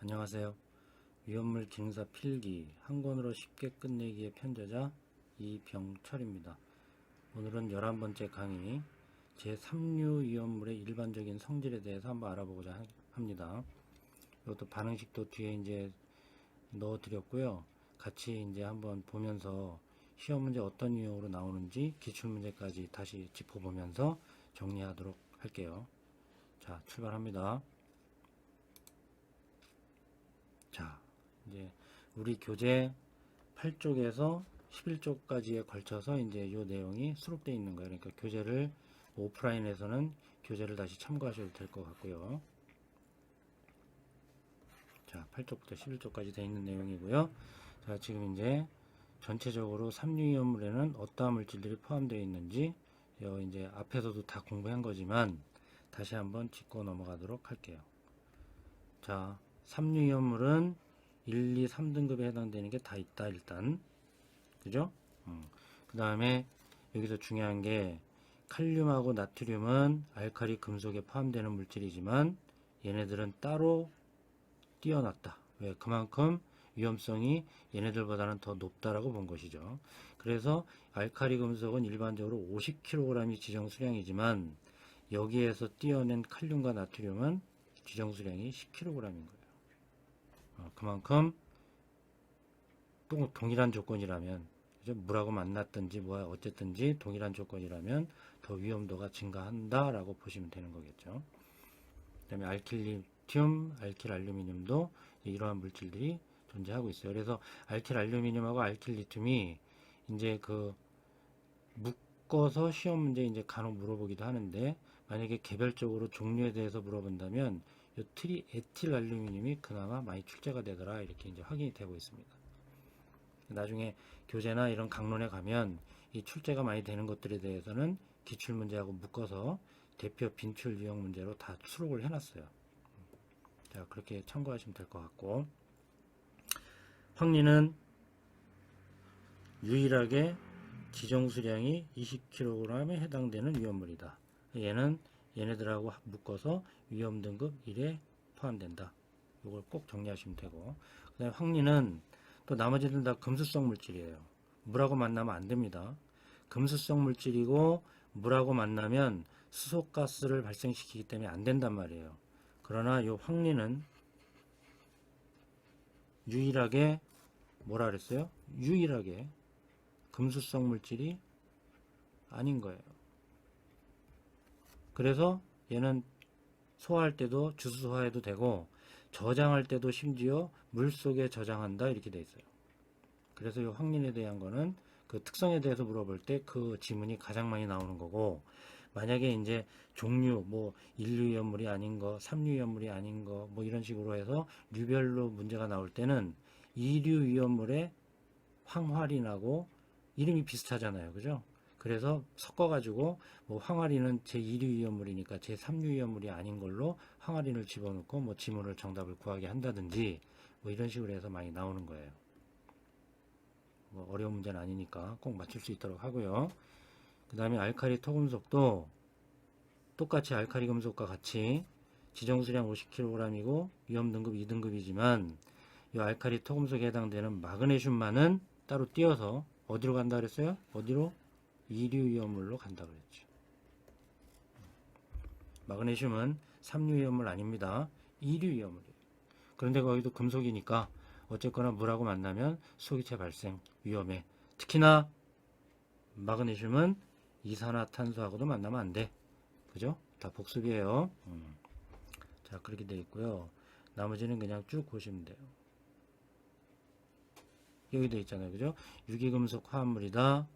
안녕하세요. 위험물 기능사 필기 한 권으로 쉽게 끝내기의 편저자 이병철입니다. 오늘은 11번째 강의 제3류 위험물의 일반적인 성질에 대해서 한번 알아보고자 합니다. 이것도 반응식도 뒤에 이제 넣어 드렸고요. 같이 이제 한번 보면서 시험 문제 어떤 유형으로 나오는지 기출 문제까지 다시 짚어보면서 정리하도록 할게요. 자, 출발합니다. 자, 이제 우리 교재 8쪽에서 11쪽까지에 걸쳐서 이제 이 내용이 수록되어 있는 거예요. 그러니까 교재를 오프라인에서는 교재를 다시 참고하셔도 될 것 같고요. 자, 8쪽부터 11쪽까지 되어 있는 내용이고요. 자, 지금 이제 전체적으로 삼류위험물에는 어떠한 물질들이 포함되어 있는지 이제 앞에서도 다 공부한 거지만 다시 한번 짚고 넘어가도록 할게요. 자, 삼류위험물은 1, 2, 3등급에 해당되는 게 다 있다 일단. 그죠? 그 다음에 여기서 중요한 게 칼륨하고 나트륨은 알칼리 금속에 포함되는 물질이지만 얘네들은 따로 띄어놨다. 왜? 그만큼 위험성이 얘네들보다는 더 높다라고 본 것이죠. 그래서 알칼리 금속은 일반적으로 50kg이 지정 수량이지만 여기에서 띄어낸 칼륨과 나트륨은 지정 수량이 10kg인 거예요. 그만큼 또 동일한 조건이라면, 그죠? 물하고 만났든지 뭐야 어쨌든지 동일한 조건이라면 더 위험도가 증가한다라고 보시면 되는 거겠죠. 그다음에 알킬리튬, 알킬알루미늄도 이러한 물질들이 존재하고 있어요. 그래서 알킬알루미늄하고 알킬리튬이 이제 그 묶어서 시험 문제 이제 간혹 물어보기도 하는데 만약에 개별적으로 종류에 대해서 물어본다면 이 트리에틸알루미늄이 그나마 많이 출제가 되더라 이렇게 이제 확인이 되고 있습니다. 나중에 교재나 이런 강론에 가면 이 출제가 많이 되는 것들에 대해서는 기출 문제하고 묶어서 대표 빈출 유형 문제로 다 수록을 해놨어요. 자, 그렇게 참고하시면 될 것 같고, 황리는 유일하게 지정 수량이 20kg에 해당되는 위험물이다. 얘는 얘네들하고 묶어서 위험 등급 1에 포함된다. 이걸 꼭 정리하시면 되고, 그다음에 황리는 또 나머지들은 다 금수성 물질이에요. 물하고 만나면 안 됩니다. 금수성 물질이고 물하고 만나면 수소가스를 발생시키기 때문에 안 된단 말이에요. 그러나 이 황리는 유일하게 뭐라 그랬어요? 유일하게 금수성 물질이 아닌 거예요. 그래서 얘는 소화할 때도 주스 소화해도 되고 저장할 때도 심지어 물속에 저장한다 이렇게 돼 있어요. 그래서 이 황린에 대한 거는 그 특성에 대해서 물어볼 때 그 지문이 가장 많이 나오는 거고, 만약에 이제 종류 뭐 1류위험물이 아닌 거, 3류위험물이 아닌 거 뭐 이런 식으로 해서 류별로 문제가 나올 때는 2류위험물의 황화린하고 이름이 비슷하잖아요. 그죠? 그래서 섞어가지고 뭐 황화린은 제2류위험물이니까 제3류위험물이 아닌 걸로 황화린을 집어넣고 뭐 지문을 정답을 구하게 한다든지 뭐 이런 식으로 해서 많이 나오는 거예요. 뭐 어려운 문제는 아니니까 꼭 맞출 수 있도록 하고요. 그 다음에 알칼리 토금속도 똑같이 알칼리 금속과 같이 지정수량 50kg이고 위험등급 2등급이지만 이 알칼리 토금속에 해당되는 마그네슘만은 따로 띄어서 어디로 간다 그랬어요? 어디로? 2류 위험물로 간다 그랬죠. 마그네슘은 3류 위험물 아닙니다. 2류 위험물이에요. 그런데 거기도 금속이니까 어쨌거나 물하고 만나면 소기체 발생 위험해. 특히나 마그네슘은 이산화탄소하고도 만나면 안 돼. 그죠? 다 복습이에요. 자, 그렇게 되어 있고요. 나머지는 그냥 쭉 보시면 돼요. 여기 되어 있잖아요. 그죠? 유기금속 화합물이다.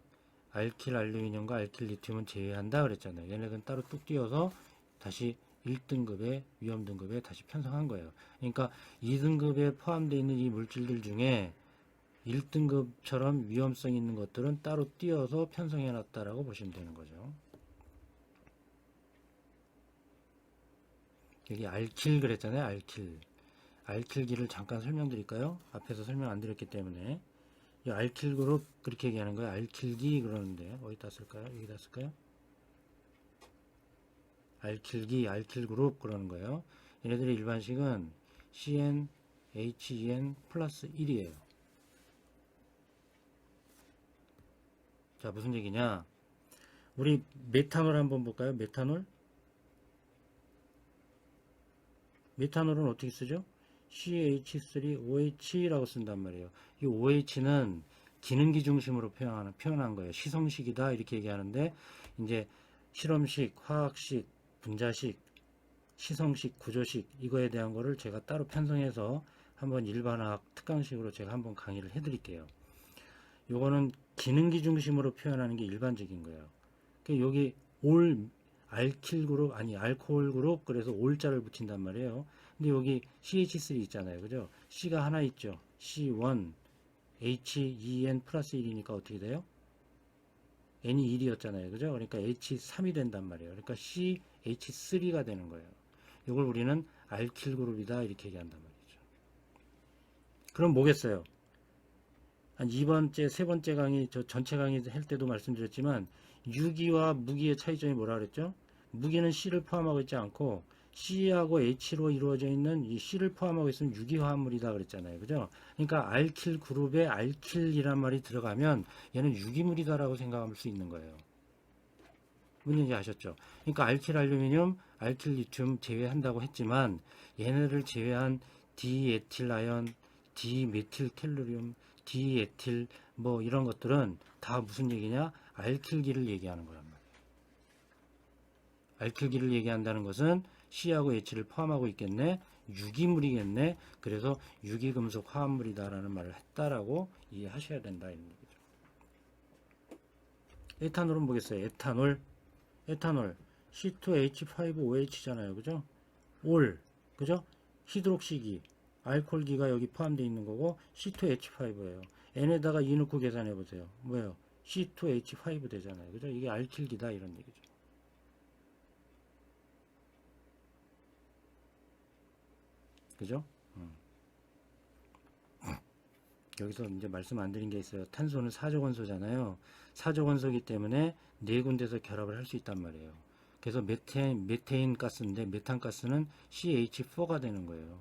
알킬 알루미늄과 알킬 리튬은 제외한다 그랬잖아요. 얘네들은 따로 뚝 띄어서 다시 1등급의 위험 등급에 다시 편성한 거예요. 그러니까 2등급에 포함되어 있는 이 물질들 중에 1등급처럼 위험성 있는 것들은 따로 띄어서 편성해 놨다라고 보시면 되는 거죠. 여기 알킬 그랬잖아요. 알킬. 알킬기를 잠깐 설명드릴까요? 앞에서 설명 안 드렸기 때문에. 이 알킬 그룹 그렇게 얘기하는 거예요. 알킬기 그러는데 어디다 쓸까요? 여기다 쓸까요? 알킬기, 알킬 그룹 그러는 거예요. 얘네들의 일반식은 CN HEN 플러스 1이에요. 자, 무슨 얘기냐? 우리 메탄올 한번 볼까요? 메탄올은 어떻게 쓰죠? CH3OH라고 쓴단 말이에요. 이 OH는 기능기 중심으로 표현한 거예요. 시성식이다 이렇게 얘기하는데, 이제 실험식, 화학식, 분자식, 시성식, 구조식 이거에 대한 거를 제가 따로 편성해서 한번 일반화학 특강식으로 제가 한번 강의를 해드릴게요. 요거는 기능기 중심으로 표현하는 게 일반적인 거예요. 그러니까 여기 알킬 그룹, 아니 알코올 그룹, 그래서 올자를 붙인단 말이에요. 근데 여기 CH3 있잖아요. 그죠? C가 하나 있죠. C1 HEN 플러스 1이니까 어떻게 돼요? N이 1이었잖아요. 그죠? 그러니까 H3이 된단 말이에요. 그러니까 CH3가 되는 거예요. 이걸 우리는 알킬 그룹이다 이렇게 얘기한단 말이죠. 그럼 뭐겠어요? 한 2번째, 3번째 강의, 저 전체 강의 할 때도 말씀드렸지만 유기와 무기의 차이점이 뭐라 그랬죠? 무기는 C를 포함하고 있지 않고 C하고 H로 이루어져 있는 이 C를 포함하고 있으면 유기화합물이다 그랬잖아요. 그죠? 그러니까 알킬 그룹에 알킬이란 말이 들어가면 얘는 유기물이다라고 생각할 수 있는 거예요. 무슨 얘기 아셨죠? 그러니까 알킬 알루미늄, 알킬 리튬 제외한다고 했지만 얘네를 제외한 디에틸아연, 디메틸 텔루륨, 디에틸 뭐 이런 것들은 다 무슨 얘기냐? 알킬기를 얘기하는 거란 말이에요. 알킬기를 얘기한다는 것은 C하고 H를 포함하고 있겠네. 유기물이겠네. 그래서 유기금속 화합물이다라는 말을 했다라고 이해하셔야 된다 이런 얘기죠. 에탄올은 뭐겠어요? 에탄올 C2H5OH잖아요. 그죠? 그죠? 히드록시기, 알코올기가 여기 포함되어 있는 거고 C2H5예요. N에다가 2 넣고 계산해 보세요. 뭐예요? C2H5 되잖아요. 그죠? 이게 알킬기다 이런 얘기죠. 그죠? 여기서 이제 말씀 안 드린 게 있어요. 탄소는 사조건소잖아요. 사조건소이기 때문에 네 군데서 결합을 할 수 있단 말이에요. 그래서 메테인 가스인데 메탄 가스는 CH4가 되는 거예요.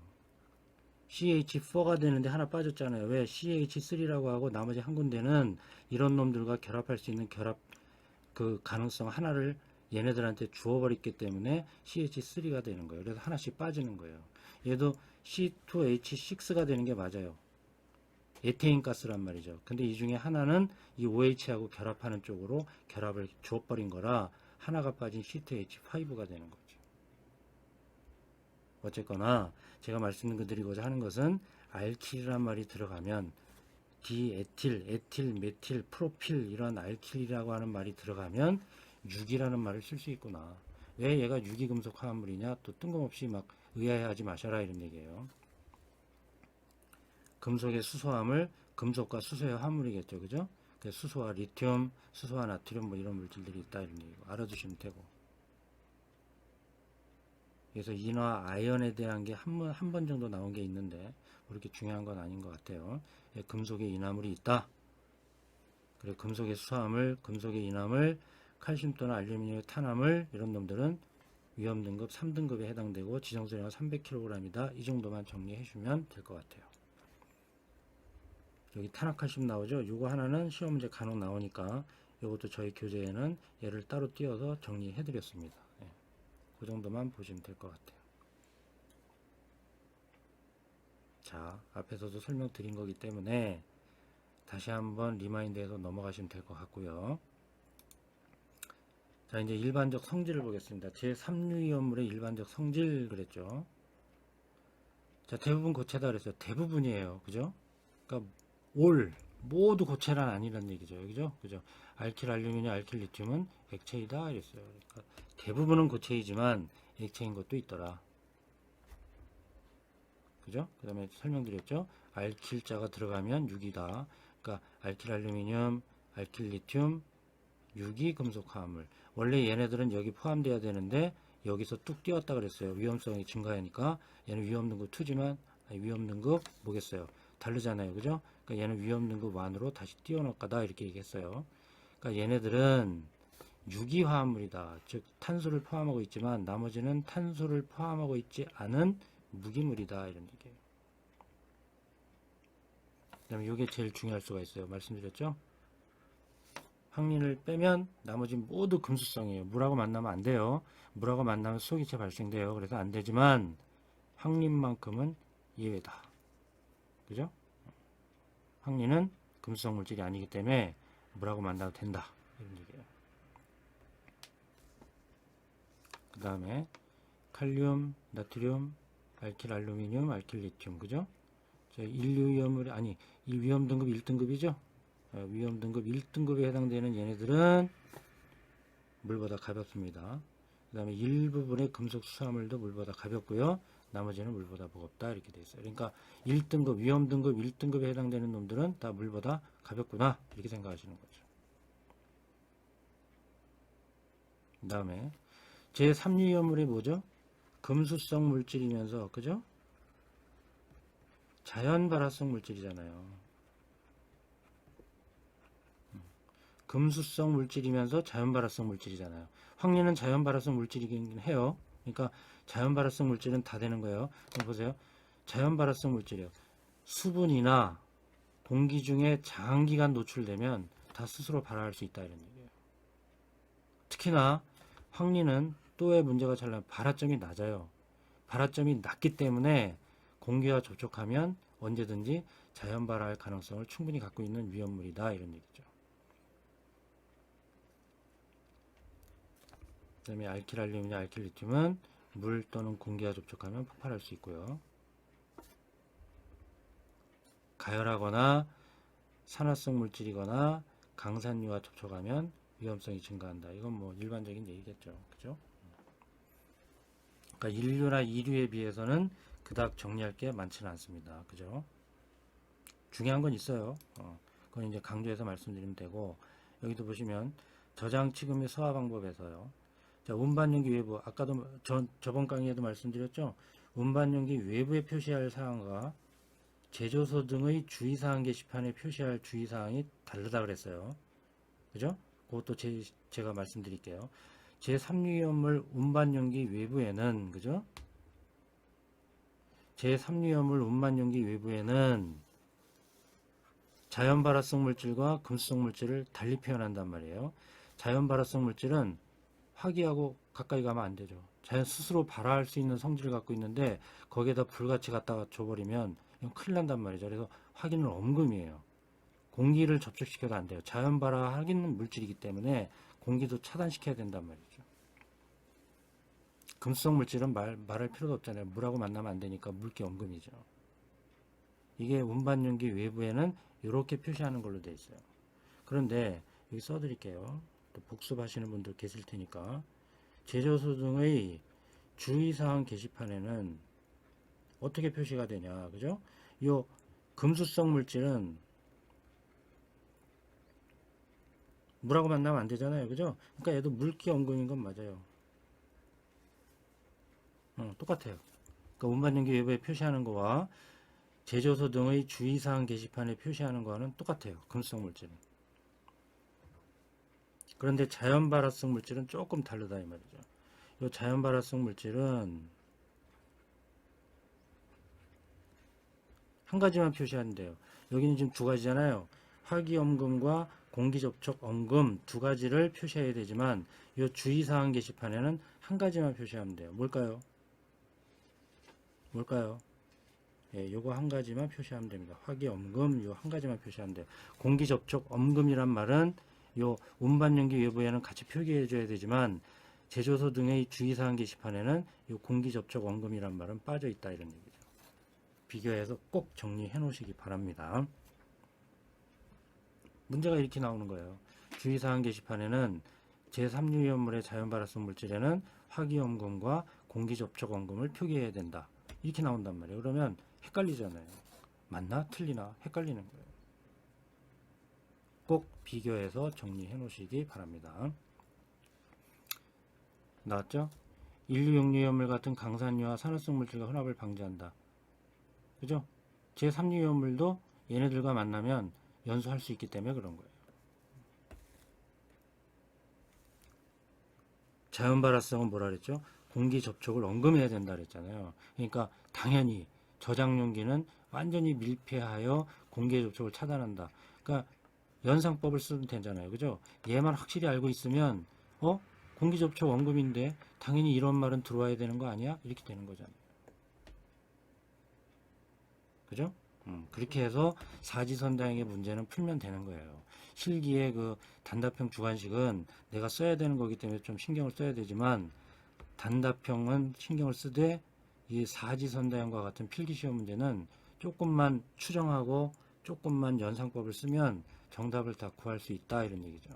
CH4가 되는데 하나 빠졌잖아요. 왜? CH3라고 하고 나머지 한 군데는 이런 놈들과 결합할 수 있는 결합 그 가능성 하나를 얘네들한테 주어버렸기 때문에 CH3가 되는 거예요. 그래서 하나씩 빠지는 거예요. 얘도 C2H6가 되는 게 맞아요. 에테인 가스란 말이죠. 근데 이 중에 하나는 이 OH하고 결합하는 쪽으로 결합을 주어버린 거라 하나가 빠진 C2H5가 되는 거죠. 어쨌거나 제가 말씀드리고자 하는 것은 알킬이란 말이 들어가면 디에틸, 에틸, 메틸, 프로필 이런 알킬이라고 하는 말이 들어가면 유기라는 말을 쓸 수 있구나. 왜 얘가 유기금속 화합물이냐? 또 뜬금없이 막 의아해하지 마셔라 이런 얘기예요. 금속의 수소함을 금속과 수소의 화합물이겠죠. 그죠? 그래서 수소와 리튬, 수소와 나트륨 뭐 이런 물질들이 있다 이런 얘기고 알아두시면 되고. 그래서 인화 아연에 대한 게 한 번 정도 나온 게 있는데 그렇게 중요한 건 아닌 것 같아요. 금속의 인화물이 있다. 그리고 금속의 수소함을, 금속의 인화물, 칼슘 또는 알루미늄, 탄화물 이런 놈들은 위험 등급 3등급에 해당되고 지정수량은 300kg이다. 이 정도만 정리해 주면 될 것 같아요. 여기 탄화칼슘 나오죠. 이거 하나는 시험 문제 간혹 나오니까 이것도 저희 교재에는 얘를 따로 띄워서 정리해 드렸습니다. 그 정도만 보시면 될 것 같아요. 자, 앞에서도 설명드린 거기 때문에 다시 한번 리마인드해서 넘어가시면 될 것 같고요. 자, 이제 일반적 성질을 보겠습니다. 제3유이온물의 일반적 성질 그랬죠. 자, 대부분 고체다 그랬어요. 대부분이에요. 그죠? 그러니까 모두 고체란 아니란 얘기죠. 그죠? 알킬 알루미늄, 알킬 리튬은 액체이다 이랬어요. 그러니까 대부분은 고체이지만 액체인 것도 있더라. 그죠? 그 다음에 설명드렸죠. 알킬자가 들어가면 유기다. 그러니까 알킬 알루미늄, 알킬 리튬, 유기 금속 화합물. 원래 얘네들은 여기 포함돼야 되는데 여기서 뚝 띄웠다 그랬어요. 위험성이 증가하니까 얘는 위험 등급 2지만 위험 등급 뭐겠어요? 다르잖아요. 그죠? 그러니까 얘는 위험 등급 1으로 다시 띄워놓을 거다 이렇게 얘기했어요. 그러니까 얘네들은 유기화합물이다. 즉 탄소를 포함하고 있지만 나머지는 탄소를 포함하고 있지 않은 무기물이다 이런 얘기예요. 그다음에 이게 제일 중요할 수가 있어요. 말씀드렸죠? 황린을 빼면 나머지 모두 금수성이에요. 물하고 만나면 안 돼요. 물하고 만나면 수소기체 발생돼요. 그래서 안 되지만 황린만큼은 예외다. 그죠? 황린은 금수성 물질이 아니기 때문에 물하고 만나도 된다. 이런 얘기예요. 그 다음에 칼륨, 나트륨, 알킬 알루미늄, 알킬 리튬, 그죠? 인류위험물이 아니 이 위험 등급 1등급이죠? 위험 등급 1등급에 해당되는 얘네들은 물보다 가볍습니다. 그 다음에 일부분의 금속 수산물도 물보다 가볍고요. 나머지는 물보다 무겁다 이렇게 되어 있어요. 그러니까 1등급 위험 등급 1등급에 해당되는 놈들은 다 물보다 가볍구나 이렇게 생각하시는 거죠. 그 다음에 제3유위험물이 뭐죠? 금수성 물질이면서 그죠? 자연 발화성 물질이잖아요. 금수성 물질이면서 자연 발화성 물질이잖아요. 황린은 자연 발화성 물질이긴 해요. 그러니까 자연 발화성 물질은 다 되는 거예요. 그럼 보세요. 자연 발화성 물질이요. 수분이나 공기 중에 장기간 노출되면 다 스스로 발화할 수 있다 이런 얘기예요. 특히나 황린은 또 왜 문제가 잘 나요? 발화점이 낮아요. 발화점이 낮기 때문에 공기와 접촉하면 언제든지 자연 발화할 가능성을 충분히 갖고 있는 위험물이다 이런 얘기죠. 그 다음에 알킬 알루미늄, 알킬 리튬은 물 또는 공기와 접촉하면 폭발할 수 있고요. 가열하거나 산화성 물질이거나 강산유와 접촉하면 위험성이 증가한다. 이건 뭐 일반적인 얘기겠죠. 그죠? 그러니까 인류나 이류에 비해서는 그닥 정리할 게 많지는 않습니다. 그죠? 중요한 건 있어요. 그건 이제 강조해서 말씀드리면 되고, 여기도 보시면 저장 취급의 소화 방법에서요. 자, 운반용기 외부, 아까도 저번 강의에도 말씀드렸죠. 운반용기 외부에 표시할 사항과 제조소 등의 주의사항 게시판에 표시할 주의사항이 다르다 그랬어요. 그죠? 그것도 제가 말씀드릴게요. 제3유위험물 운반용기 외부에는, 그죠? 제3유위험물 운반용기 외부에는 자연 발화성 물질과 금수성 물질을 달리 표현한단 말이에요. 자연 발화성 물질은 화기하고 가까이 가면 안 되죠. 자연 스스로 발화할 수 있는 성질을 갖고 있는데 거기에다 불같이 갖다가 줘버리면 이건 큰일 난단 말이죠. 그래서 화기는 엄금이에요. 공기를 접촉시켜도 안 돼요. 자연 발화하기는 물질이기 때문에 공기도 차단시켜야 된단 말이죠. 금수성 물질은 말할 필요도 없잖아요. 물하고 만나면 안 되니까 물기 엄금이죠. 이게 운반용기 외부에는 이렇게 표시하는 걸로 되어 있어요. 그런데 여기 써드릴게요. 또 복습하시는 분들 계실 테니까 제조소 등의 주의사항 게시판에는 어떻게 표시가 되냐, 그죠? 이 금수성 물질은 물하고 만나면 안 되잖아요, 그죠? 그러니까 얘도 물기 엄금인 건 맞아요. 똑같아요. 그러니까 운반용기 외부에 표시하는 거와 제조소 등의 주의사항 게시판에 표시하는 거와는 똑같아요. 금수성 물질은. 그런데 자연 발화성 물질은 조금 다르다 이 말이죠. 이 자연 발화성 물질은 한 가지만 표시하는데요. 여기는 지금 두 가지잖아요. 화기 엄금과 공기 접촉 엄금 두 가지를 표시해야 되지만 이 주의사항 게시판에는 한 가지만 표시하면 돼요. 뭘까요? 뭘까요? 예, 요거 한 가지만 표시하면 됩니다. 화기 엄금 요 한 가지만 표시하면 돼요. 공기 접촉 엄금이란 말은 요 운반용기 외부에는 같이 표기해 줘야 되지만 제조소 등의 주의사항 게시판에는 요 공기 접촉 엄금이란 말은 빠져 있다 이런 얘기죠. 비교해서 꼭 정리해 놓으시기 바랍니다. 문제가 이렇게 나오는 거예요. 주의사항 게시판에는 제3유위험물의 자연 발화성 물질에는 화기 엄금과 공기 접촉 엄금을 표기해야 된다. 이렇게 나온단 말이에요. 그러면 헷갈리잖아요. 맞나? 틀리나? 헷갈리는 거예요. 꼭 비교해서 정리해 놓으시기 바랍니다. 나왔죠? 인류 용류염물 같은 강산유와 산화성 물질과 혼합을 방지한다. 그죠? 제3유염물도 얘네들과 만나면 연소할 수 있기 때문에 그런 거예요. 자연 발화성은 뭐라 그랬죠? 공기 접촉을 엄금해야 된다 그랬잖아요. 그러니까 당연히 저장 용기는 완전히 밀폐하여 공개 접촉을 차단한다. 그러니까 연상법을 쓰면 되잖아요. 그죠? 얘만 확실히 알고 있으면 공개 접촉 원금인데 당연히 이런 말은 들어와야 되는 거 아니야? 이렇게 되는 거잖아요. 그죠? 그렇게 해서 사지선다형의 문제는 풀면 되는 거예요. 실기의 그 단답형 주관식은 내가 써야 되는 거기 때문에 좀 신경을 써야 되지만 단답형은 신경을 쓰되 이 사지선다형과 같은 필기시험 문제는 조금만 추정하고 조금만 연상법을 쓰면 정답을 다 구할 수 있다 이런 얘기죠.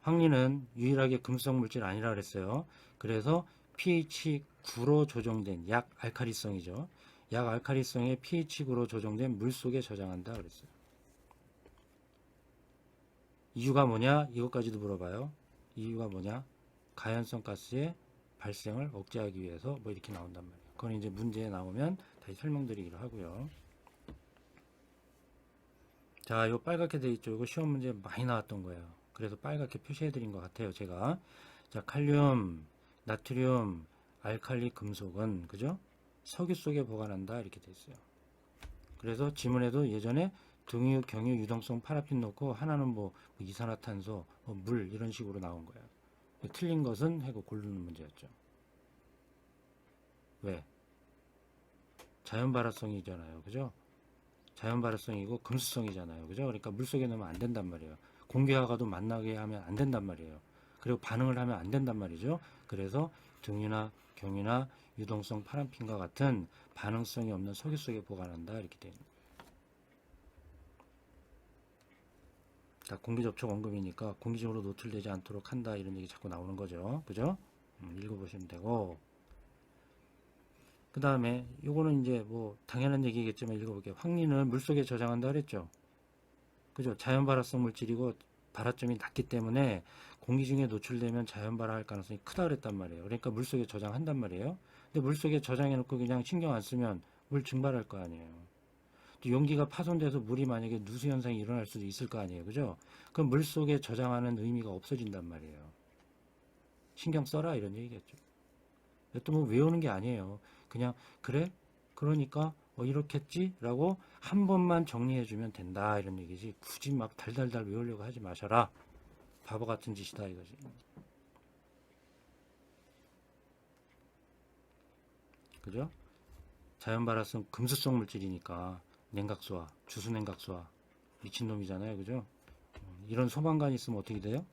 황리는 유일하게 금속 물질 아니라 그랬어요. 그래서 pH 9로 조정된 약 알칼리성이죠. 약 알칼리성의 pH 9로 조정된 물 속에 저장한다 그랬어요. 이유가 뭐냐? 이것까지도 물어봐요. 이유가 뭐냐? 가연성 가스의 발생을 억제하기 위해서 뭐 이렇게 나온단 말이에요. 그건 이제 문제에 나오면 다시 설명드리기로 하고요. 자, 요 빨갛게 돼 있죠. 이거 시험 문제 많이 나왔던 거예요. 그래서 빨갛게 표시해 드린 것 같아요, 제가. 자, 칼륨, 나트륨, 알칼리 금속은 그죠? 석유 속에 보관한다 이렇게 돼 있어요. 그래서 지문에도 예전에 등유, 경유, 유동성 파라핀 넣고 하나는 뭐 이산화탄소, 물 이런 식으로 나온 거예요. 틀린 것은 해고 고르는 문제였죠. 왜? 자연 발화성이잖아요. 그죠? 자연 발화성이고 금수성이잖아요. 그죠? 그러니까 물속에 넣으면 안 된단 말이에요. 공기화가도 만나게 하면 안 된단 말이에요. 그리고 반응을 하면 안 된단 말이죠. 그래서 등유나 경유나 유동성 파라핀과 같은 반응성이 없는 석유 속에 보관한다 이렇게 되어 있는 거예요. 공기 접촉 원금이니까 공기적으로 노출되지 않도록 한다 이런 얘기 자꾸 나오는 거죠. 그죠? 읽어보시면 되고 그 다음에 요거는 이제 뭐 당연한 얘기겠지만 읽어볼게요. 황리는 물속에 저장한다 그랬죠. 그죠? 자연 발화성 물질이고 발화점이 낮기 때문에 공기 중에 노출되면 자연 발화할 가능성이 크다 그랬단 말이에요. 그러니까 물속에 저장한단 말이에요. 근데 물속에 저장해 놓고 그냥 신경 안 쓰면 물 증발할 거 아니에요. 또 용기가 파손돼서 물이 만약에 누수 현상이 일어날 수도 있을 거 아니에요. 그죠? 그럼 물속에 저장하는 의미가 없어진단 말이에요. 신경 써라 이런 얘기겠죠. 또 뭐 외우는 게 아니에요. 그냥 그래? 그러니까 이렇겠지? 라고 한 번만 정리해주면 된다 이런 얘기지 굳이 막 달달달 외우려고 하지 마셔라. 바보 같은 짓이다 이거지. 그죠? 자연 발화성 금수성 물질이니까 냉각수화, 주수 냉각수화 미친놈이잖아요. 그죠? 이런 소방관 있으면 어떻게 돼요?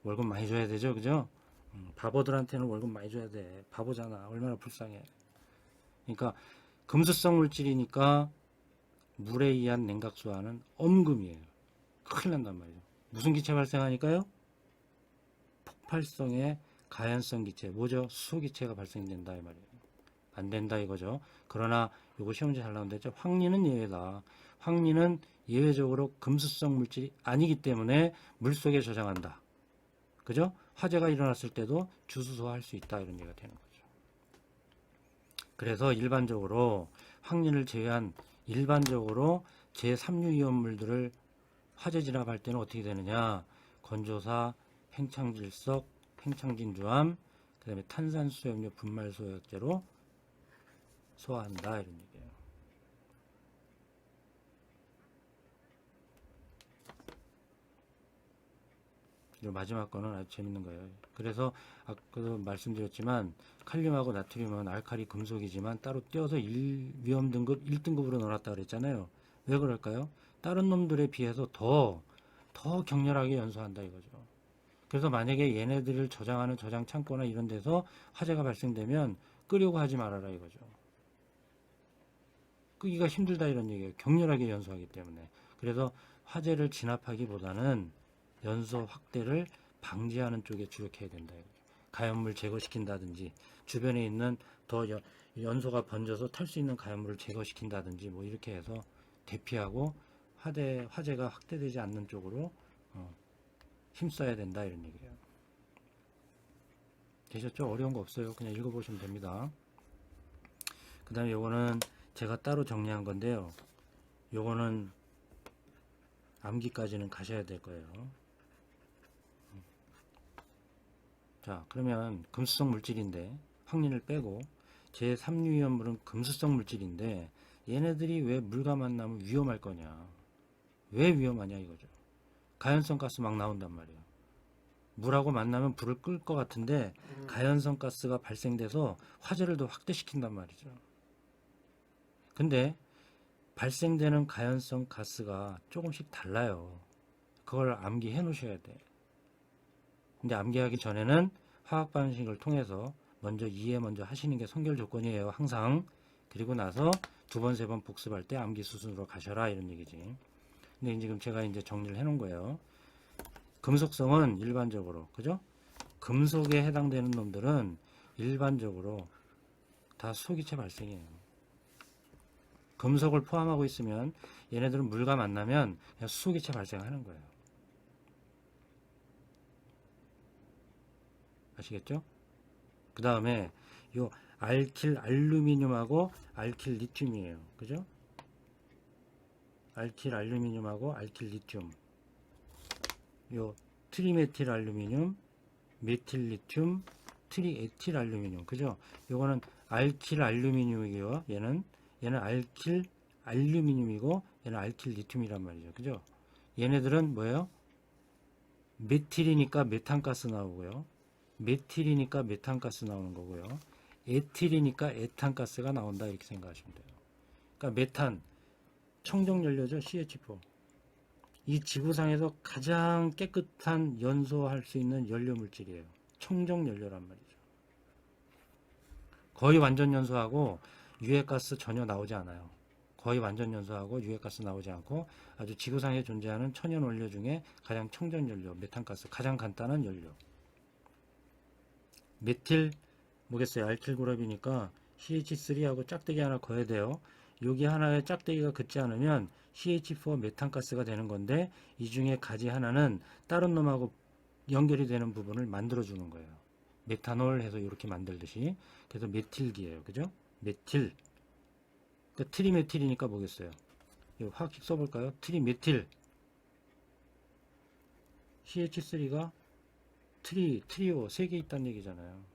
월급 많이 줘야 되죠. 그죠? 바보들한테는 월급 많이 줘야 돼. 바보잖아. 얼마나 불쌍해. 그러니까 금수성 물질이니까 물에 의한 냉각수화는 엄금이에요. 큰일 난단 말이죠. 무슨 기체 발생하니까요? 폭발성의 가연성 기체, 뭐죠? 수소기체가 발생된다 이 말이에요. 안 된다 이거죠. 그러나 이거 시험지 잘 나온다 했죠. 황리는 예외다. 황리는 예외적으로 금수성 물질이 아니기 때문에 물속에 저장한다. 그죠? 화재가 일어났을 때도 주수소화할 수 있다 이런 얘기가 되는 거죠. 그래서 일반적으로 황리를 제외한 일반적으로 제3류 이온물들을 화재 진압할 때는 어떻게 되느냐? 건조사, 팽창질석, 팽창진주암, 그 다음에 탄산수용료 분말소액제로 소화한다 이런 얘기예요. 이 마지막 거는 아주 재밌는 거예요. 그래서 아까도 말씀드렸지만 칼륨하고 나트륨은 알칼리 금속이지만 따로 떼어서 위험 등급 1등급으로 넣어놨다 그랬잖아요. 왜 그럴까요? 다른 놈들에 비해서 더 격렬하게 연소한다 이거죠. 그래서 만약에 얘네들을 저장하는 저장 창고나 이런 데서 화재가 발생되면 끄려고 하지 말아라 이거죠. 끄기가 힘들다 이런 얘기예요. 격렬하게 연소하기 때문에. 그래서 화재를 진압하기보다는 연소 확대를 방지하는 쪽에 주력해야 된다 이거죠. 가연물 제거시킨다든지 주변에 있는 더 연소가 번져서 탈 수 있는 가연물을 제거시킨다든지 뭐 이렇게 해서 대피하고 화재가 확대되지 않는 쪽으로 힘써야 된다 이런 얘기예요. 되셨죠? 어려운 거 없어요. 그냥 읽어보시면 됩니다. 그 다음에 요거는 제가 따로 정리한 건데요. 요거는 암기까지는 가셔야 될 거예요. 자, 그러면 금수성 물질인데 황린을 빼고 제3류 이온물은 금수성 물질인데 얘네들이 왜 물과 만나면 위험할 거냐? 왜 위험하냐 이거죠. 가연성 가스 막 나온단 말이에요. 물하고 만나면 불을 끌 것 같은데 가연성 가스가 발생돼서 화재를 더 확대시킨단 말이죠. 근데 발생되는 가연성 가스가 조금씩 달라요. 그걸 암기해 놓으셔야 돼. 근데 암기하기 전에는 화학 반응식을 통해서 먼저 이해 먼저 하시는 게 선결 조건이에요. 항상. 그리고 나서 두 번, 세 번 복습할 때 암기 수순으로 가셔라 이런 얘기지. 근데 지금 제가 이제 정리를 해 놓은 거예요. 금속성은 일반적으로, 그죠? 금속에 해당되는 놈들은 일반적으로 다 수소기체 발생이에요. 금속을 포함하고 있으면 얘네들은 물과 만나면 그냥 수소기체 발생하는 거예요. 아시겠죠? 그 다음에 요 알킬 알루미늄하고 알킬 리튬이에요. 그죠? 알킬 알루미늄하고 알킬 리튬. 요 트리메틸 알루미늄, 메틸 리튬, 트리에틸 알루미늄. 그죠? 요거는 알킬 알루미늄이고요. 얘는 알킬 알루미늄이고 얘는 알킬 리튬이란 말이죠. 그죠? 얘네들은 뭐예요? 메틸이니까 메탄가스 나오고요. 메틸이니까 메탄가스 나오는 거고요. 에틸이니까 에탄가스가 나온다 이렇게 생각하시면 돼요. 그러니까 메탄 청정연료죠. CH4. 이 지구상에서 가장 깨끗한 연소할 수 있는 연료 물질이에요. 청정연료란 말이죠. 거의 완전 연소하고 유해가스 전혀 나오지 않아요. 거의 완전 연소하고 유해가스 나오지 않고 아주 지구상에 존재하는 천연 원료 중에 가장 청정연료, 메탄가스, 가장 간단한 연료. 메틸 뭐겠어요? 알킬 그룹이니까 CH3하고 짝대기 하나 거야 돼요. 여기 하나에 짝대기가 긋지 않으면 CH4 메탄가스가 되는 건데 이 중에 가지 하나는 다른 놈하고 연결이 되는 부분을 만들어 주는 거예요. 메탄올 해서 이렇게 만들듯이. 그래서 메틸기예요. 그죠? 메틸. 그러니까 트리메틸이니까 뭐겠어요? 이거 화학식 써볼까요? 트리메틸. CH3가 트리오 3개 있다는 얘기잖아요.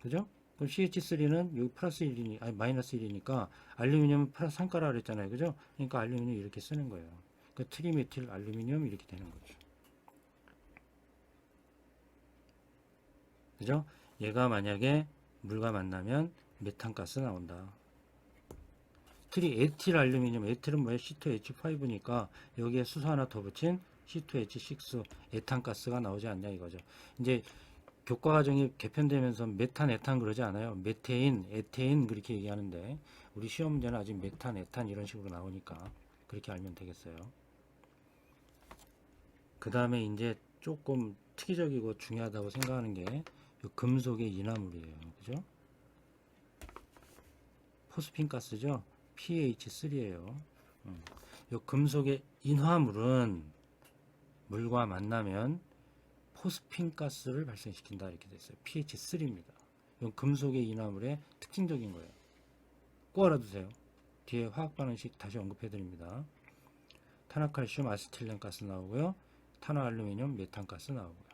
그죠? 그럼 CH3는 여기 플러스 1이니, 아니 마이너스 1이니까 알루미늄은 플러스 3가라 그랬잖아요. 그죠? 그러니까 알루미늄 이렇게 쓰는 거예요. 그러니까 트리메틸 알루미늄 이렇게 되는 거죠. 그죠? 얘가 만약에 물과 만나면 메탄가스 나온다. 트리에틸 알루미늄, 에틸은 뭐예요? C2H5니까 여기에 수소 하나 더 붙인 C2H6 에탄가스가 나오지 않냐 이거죠. 이제 교과 과정이 개편되면서 메탄, 에탄 그러지 않아요. 메테인, 에테인 그렇게 얘기하는데 우리 시험 문제는 아직 메탄, 에탄 이런 식으로 나오니까 그렇게 알면 되겠어요. 그 다음에 이제 조금 특이적이고 중요하다고 생각하는 게 금속의 인화물이에요. 그죠? 포스핀 가스죠. PH3예요. 이 금속의 인화물은 물과 만나면 포스핀 가스를 발생시킨다 이렇게 됐어요. PH3입니다. 이건 금속의 인화물의 특징적인 거예요. 꼭 알아두세요. 뒤에 화학 반응식 다시 언급해 드립니다. 탄화칼슘 아세틸렌 가스 나오고요. 탄화알루미늄 메탄 가스 나오고요.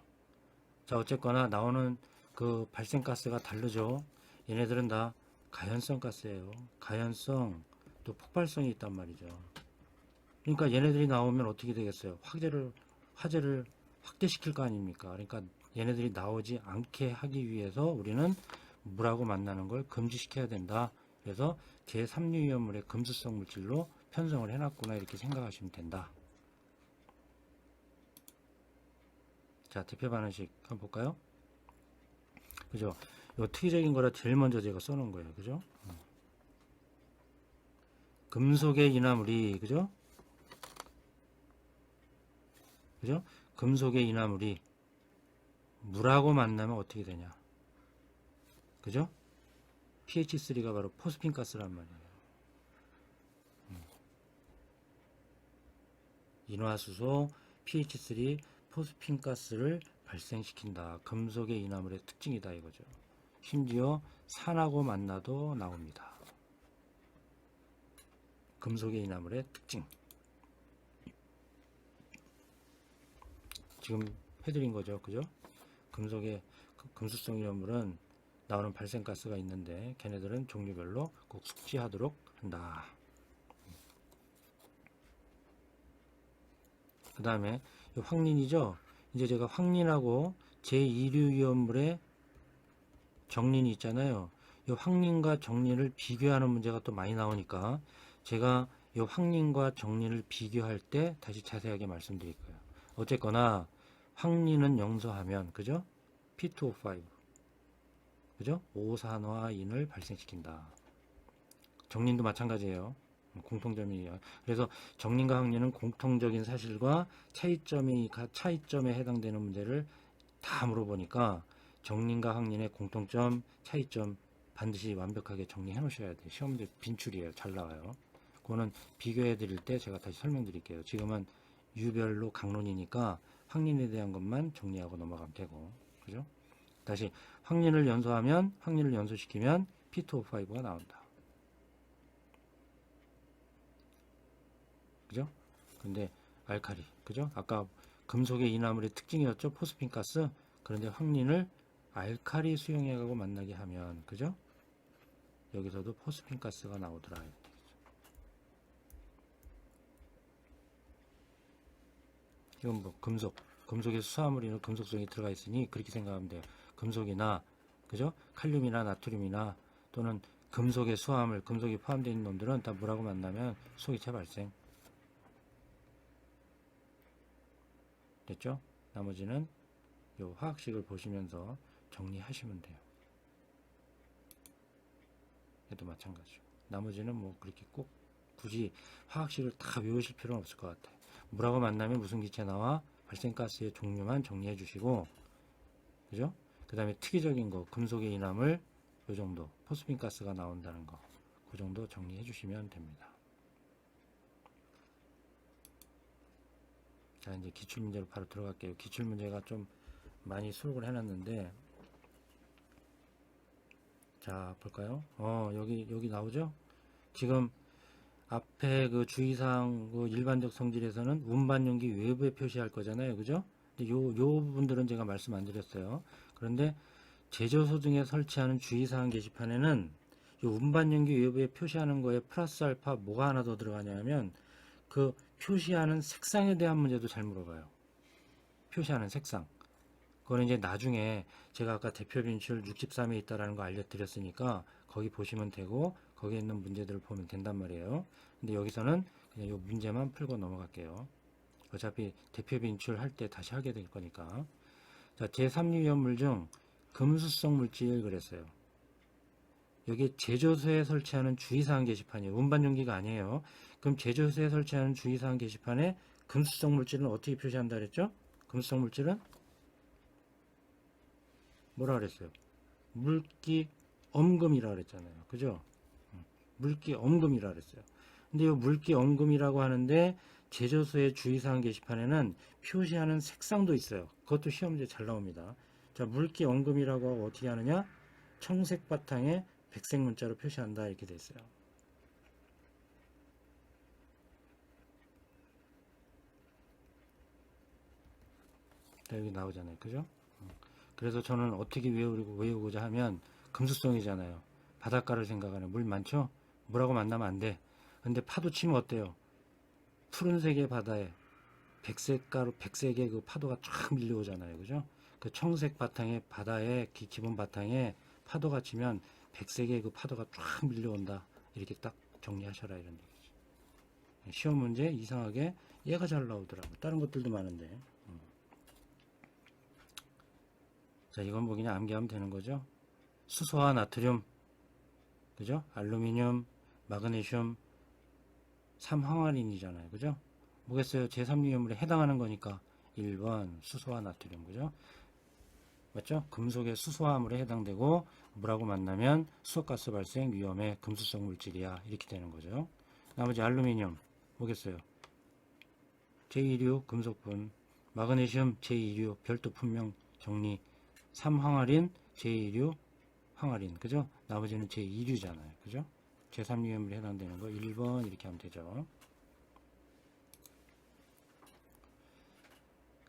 자, 어쨌거나 나오는 그 발생 가스가 다르죠. 얘네들은 다 가연성 가스예요. 가연성 또 폭발성이 있단 말이죠. 그러니까 얘네들이 나오면 어떻게 되겠어요? 화재를 확대시킬 거 아닙니까? 그러니까 얘네들이 나오지 않게 하기 위해서 우리는 물하고 만나는 걸 금지시켜야 된다. 그래서 제3유위험물의 금수성 물질로 편성을 해놨구나 이렇게 생각하시면 된다. 자, 대표 반응식 한번 볼까요? 그죠? 요 특이적인 거라 제일 먼저 제가 써놓은 거예요. 그죠? 금속의 인화물이, 그죠? 그죠? 금속의 인화물이 물하고 만나면 어떻게 되냐? 그죠? PH3가 바로 포스핀 가스란 말이에요. 인화수소 PH3 포스핀 가스를 발생시킨다. 금속의 인화물의 특징이다 이거죠. 심지어 산하고 만나도 나옵니다. 금속의 인화물의 특징. 지금 해드린 거죠. 그죠? 금속의 금수성 인화물은 나오는 발생가스가 있는데 걔네들은 종류별로 꼭 숙지하도록 한다. 그 다음에 황린이죠. 이제 제가 황린하고 제2류 위험물의 정린이 있잖아요. 이 황린과 정린을 비교하는 문제가 또 많이 나오니까 제가 이 황린과 정린을 비교할 때 다시 자세하게 말씀드릴 거예요. 어쨌거나 황린은 영소하면 그죠? P2O5 그죠? 오산화인을 발생시킨다. 정린도 마찬가지예요. 공통점이에요. 그래서 정린과 황린은 공통적인 사실과 차이점에 해당되는 문제를 다 물어보니까 정린과 황린의 공통점, 차이점 반드시 완벽하게 정리해 놓으셔야 돼요. 시험 문제 빈출이에요. 잘 나와요. 그거는 비교해 드릴 때 제가 다시 설명드릴게요. 지금은 유별로 강론이니까 황린에 대한 것만 정리하고 넘어가면 되고, 그죠? 다시 황린을 연소시키면 P2O5가 나온다. 그죠? 근데 알칼리, 그죠? 아까 금속의 인화물의 특징이었죠? 포스핀 가스. 그런데 황린을 알칼리 수용액하고 만나게 하면, 그죠? 여기서도 포스핀 가스가 나오더라. 이건 뭐 금속의 수화물이나 금속성이 들어가 있으니 그렇게 생각하면 돼요. 금속이나 그죠? 칼륨이나 나트륨이나 또는 금속의 수화물, 금속이 포함되어 있는 놈들은 다 뭐라고 만나면 소기체 발생. 됐죠? 나머지는 요 화학식을 보시면서 정리하시면 돼요. 얘도 마찬가지죠. 나머지는 뭐 그렇게 꼭 굳이 화학식을 다 외우실 필요는 없을 것 같아요. 물하고 만나면 무슨 기체 나와? 발생가스의 종류만 정리해 주시고, 그죠? 그 다음에 특이적인 거, 금속의 인화물, 요 정도, 포스핀 가스가 나온다는 거, 그 정도 정리해 주시면 됩니다. 자, 이제 기출문제로 바로 들어갈게요. 기출문제가 좀 많이 수록을 해놨는데, 자, 볼까요? 여기 나오죠? 지금 앞에 그 주의사항 그 일반적 성질에서는 운반용기 외부에 표시할 거잖아요. 그죠? 근데 요 부분들은 제가 말씀 안 드렸어요. 그런데 제조소 등에 설치하는 주의사항 게시판에는 요 운반용기 외부에 표시하는 거에 플러스 알파 뭐가 하나 더 들어가냐면 그 표시하는 색상에 대한 문제도 잘 물어봐요. 표시하는 색상. 그거는 이제 나중에 제가 아까 대표 빈출 63에 있다라는 거 알려드렸으니까 거기 보시면 되고 거기에 있는 문제들을 보면 된단 말이에요. 근데 여기서는 그냥 이 문제만 풀고 넘어갈게요. 어차피 대표 빈출 할 때 다시 하게 될 거니까. 자, 제3류 위험물 중 금수성 물질 그랬어요. 여기 제조소에 설치하는 주의사항 게시판이에요. 운반용기가 아니에요. 그럼 제조소에 설치하는 주의사항 게시판에 금수성 물질은 어떻게 표시한다 그랬죠? 금수성 물질은 뭐라 그랬어요? 물기 엄금이라 그랬잖아요. 그죠? 물기 엄금이라 그랬어요. 근데 이 물기 엄금이라고 하는데 제조소의 주의사항 게시판에는 표시하는 색상도 있어요. 그것도 시험 문제 잘 나옵니다. 자, 물기 엄금이라고 하고 어떻게 하느냐? 청색 바탕에 백색 문자로 표시한다 이렇게 돼 있어요. 자, 여기 나오잖아요. 그죠? 그래서 저는 어떻게 외우고자 하면 금수성이잖아요. 바닷가를 생각하는 물 많죠? 물하고 만나면 안 돼. 근데 파도 치면 어때요? 푸른색의 바다에 백색의 그 파도가 쫙 밀려오잖아요. 그죠? 그 청색 바탕에 바다에 기본 바탕에 파도가 치면 백색의 그 파도가 쫙 밀려온다. 이렇게 딱 정리하셔라 이런 얘기죠. 시험 문제 이상하게 얘가 잘 나오더라고. 다른 것들도 많은데. 자, 이건 뭐 그냥 암기하면 되는 거죠. 수소와 나트륨, 그죠? 알루미늄, 마그네슘, 삼황화린이잖아요. 그죠? 뭐겠어요? 제3유효물에 해당하는 거니까 1번 수소와 나트륨, 그죠? 맞죠? 금속의 수소화물에 해당되고 물하고 만나면 수소가스 발생 위험의 금수성 물질이야. 이렇게 되는 거죠. 나머지 알루미늄 뭐겠어요? 제2류 금속분, 마그네슘 제2류 별도 분명 정리, 삼황화린 제2류 황화린, 그죠? 나머지는 제2류잖아요. 그죠? 제3유효물에 해당되는 거 1번 이렇게 하면 되죠.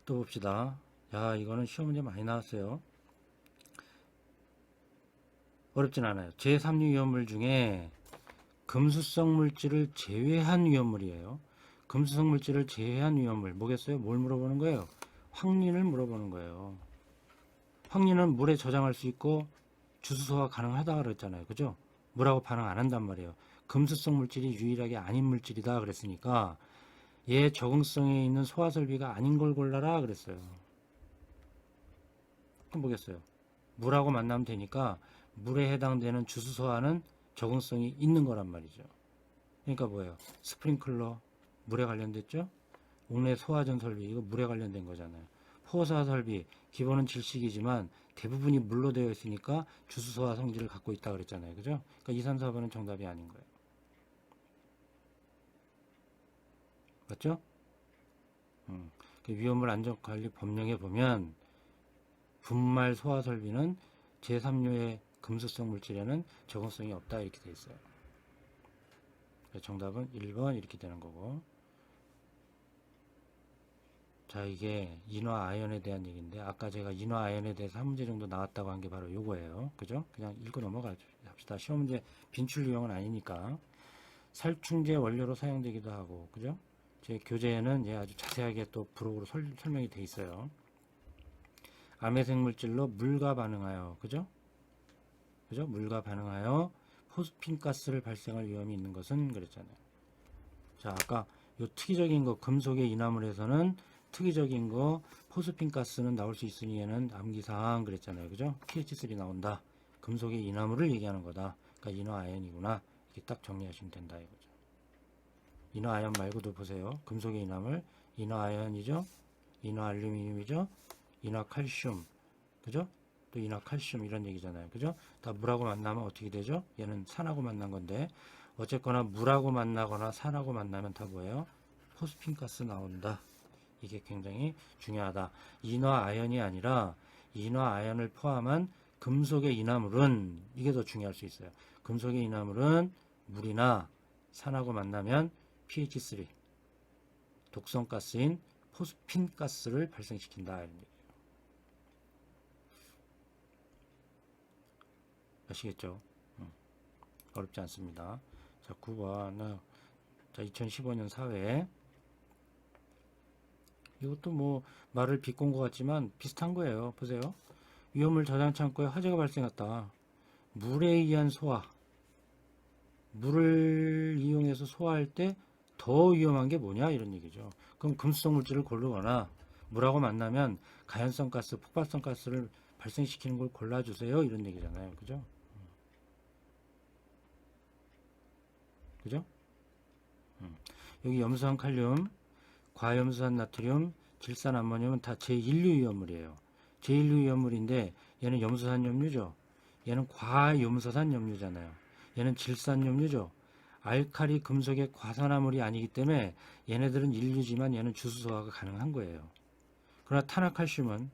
또 봅시다. 야, 이거는 시험 문제 많이 나왔어요. 어렵진 않아요. 제3류 위험물 중에 금수성 물질을 제외한 위험물이에요. 금수성 물질을 제외한 위험물 뭐겠어요? 뭘 물어보는 거예요? 황린을 물어보는 거예요. 황린은 물에 저장할 수 있고 주수소화 가능하다 그랬잖아요. 그죠? 물하고 반응 안 한단 말이에요. 금수성 물질이 유일하게 아닌 물질이다 그랬으니까 얘 적응성에 있는 소화설비가 아닌 걸 골라라 그랬어요. 그럼 뭐겠어요? 물하고 만나면 되니까 물에 해당되는 주수소화는 적응성이 있는 거란 말이죠. 그러니까 뭐예요? 스프링클러 물에 관련됐죠? 옥내 소화전 설비 이거 물에 관련된 거잖아요. 포사 설비 기본은 질식이지만 대부분이 물로 되어 있으니까 주수소화 성질을 갖고 있다 그랬잖아요. 그죠? 그러니까 2, 3, 4번은 정답이 아닌 거예요. 맞죠? 그 위험물 안전관리 법령에 보면 분말 소화 설비는 제3류의 금수성 물질에는 적응성이 없다 이렇게 되어 있어요. 정답은 1번 이렇게 되는 거고. 자, 이게 인화 아연에 대한 얘기인데 아까 제가 인화 아연에 대해서 한 문제 정도 나왔다고 한 게 바로 요거예요. 그죠? 그냥 읽고 넘어갑시다. 시험 문제 빈출 유형은 아니니까. 살충제 원료로 사용되기도 하고, 그죠? 제 교재에는 아주 자세하게 또 부록으로 설명이 돼 있어요. 암해생 물질로 물과 반응하여, 그죠? 그죠? 물과 반응하여 포스핀 가스를 발생할 위험이 있는 것은 그랬잖아요. 자, 아까 요 특이적인 거 금속의 인화물에서는 특이적인 거 포스핀 가스는 나올 수 있으니 얘는 암기사항 그랬잖아요. 그죠? pH3 나온다. 금속의 인화물을 얘기하는 거다. 그러니까 인화 아연이구나. 이렇게 딱 정리하시면 된다 이거죠. 인화 아연 말고도 보세요. 금속의 인화물, 인화 아연이죠. 인화 알루미늄이죠. 인화 칼슘. 그죠? 또 인화 칼슘 이런 얘기잖아요. 그죠? 다 물하고 만나면 어떻게 되죠? 얘는 산하고 만난 건데 어쨌거나 물하고 만나거나 산하고 만나면 다 뭐예요? 포스핀 가스 나온다. 이게 굉장히 중요하다. 인화 아연이 아니라 인화 아연을 포함한 금속의 인화물은 이게 더 중요할 수 있어요. 금속의 인화물은 물이나 산하고 만나면 pH3 독성 가스인 포스핀 가스를 발생시킨다. 이런 얘기예요. 아시겠죠? 어렵지 않습니다. 자, 9번. 자, 2015년 사회. 이것도 뭐 말을 비꼰 것 같지만 비슷한 거예요. 보세요. 위험물 저장 창고에 화재가 발생했다. 물에 의한 소화. 물을 이용해서 소화할 때 더 위험한 게 뭐냐 이런 얘기죠. 그럼 금수성 물질을 고르거나 물하고 만나면 가연성 가스, 폭발성 가스를 발생시키는 걸 골라주세요 이런 얘기잖아요. 그죠? 그죠? 여기 염수한 칼륨, 과염수한 나트륨, 질산 암모늄은 다 제1류 위험물이에요. 제1류 위험물인데 얘는 염수산 염류죠. 얘는 과염수산 염류잖아요. 얘는 질산 염류죠. 알칼리 금속의 과산화물이 아니기 때문에 얘네들은 1류지만 얘는 주수소화가 가능한 거예요. 그러나 탄화칼슘은